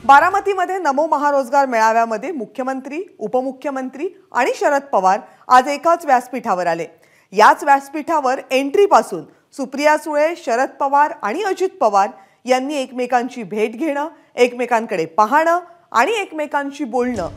बारामतीमध्ये नमो महारोजगार मेळाव्यामध्ये मुख्यमंत्री, उपमुख्यमंत्री आणि शरद पवार आज एकाच व्यासपीठावर आले। याच व्यासपीठावर एंट्रीपासून सुप्रिया सुळे, शरद पवार आणि अजित पवार यांनी एकमेकांची भेट घेणं, एकमेकांकडे पाहणं आणि एकमेकांशी बोलणं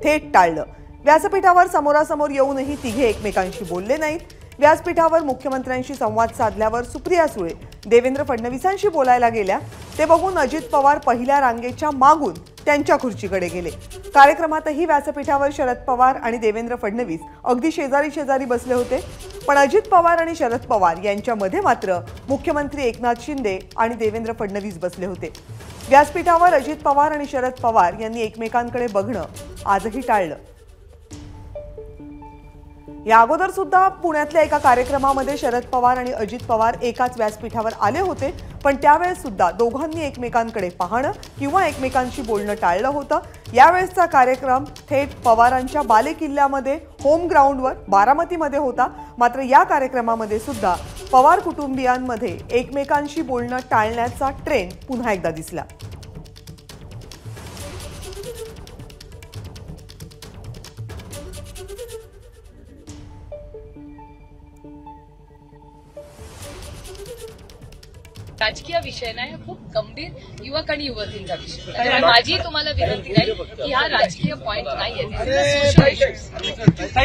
थेट टाळलं। व्यासपीठावर समोरासमोर येऊनही तिघे एकमेकांशी बोलले नाहीत। व्यासपीठावर मुख्यमंत्र्यांशी संवाद साधल्यावर सुप्रिया सुळे देवेंद्र फडणवीसांशी बोलायला गेल्या। ते बघून अजित पवार पहिल्या रांगेच्या मागून त्यांच्या खुर्चीकडे गेले। कार्यक्रमातही व्यासपीठावर शरद पवार आणि देवेंद्र फडणवीस अगदी शेजारी शेजारी बसले होते, पण अजित पवार आणि शरद पवार यांच्यामध्ये मात्र मुख्यमंत्री एकनाथ शिंदे आणि देवेंद्र फडणवीस बसले होते। व्यासपीठावर अजित पवार आणि शरद पवार यांनी एकमेकांकडे बघणं आजही टाळलं। या अगोदर सुद्धा पुण्यातल्या एका कार्यक्रमामध्ये शरद पवार आणि अजित पवार एकाच व्यासपीठावर आले होते, पण त्यावेळेस सुद्धा दोघांनी एकमेकांकडे पाहणं किंवा एकमेकांशी बोलणं टाळलं होतं। यावेळेसचा कार्यक्रम थेट पवारांच्या बालेकिल्ल्यामध्ये होम ग्राउंडवर बारामतीमध्ये होता। मात्र या कार्यक्रमामध्ये सुद्धा पवार कुटुंबियांमध्ये एकमेकांशी बोलणं टाळण्याचा ट्रेंड पुन्हा एकदा दिसला। राजकीय विषय नाही, खूप गंभीर युवक आणि युवतींचा विषय आहे। माझी तुम्हाला विनंती आहे की हा राजकीय पॉइंट नाहीये।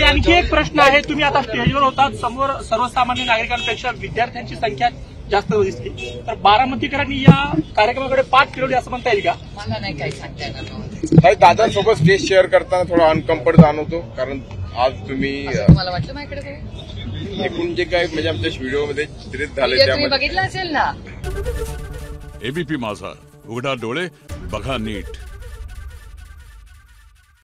आणखी एक प्रश्न आहे, तुम्ही आता स्टेजवर होतात, समोर सर्वसामान्य नागरिकांपेक्षा विद्यार्थ्यांची संख्या जास्त दिसली, तर बारामतीकरांनी या कार्यक्रमाकडे पाठ फिरवली असं म्हणता येईल का? मला नाही काही सांगता येणार। दादांसोबत स्टेज शेअर करताना थोडा अनकम्फर्ट जाणवतो, कारण आज तुम्ही तुम्हाला वाटलं माझ्याकडे एकूण जे काही म्हणजे आमच्या व्हिडिओमध्ये चित्रित झाले तुम्ही बघितलं असेल ना। एबीपी माझा, उघडा डोळे बघा नीट।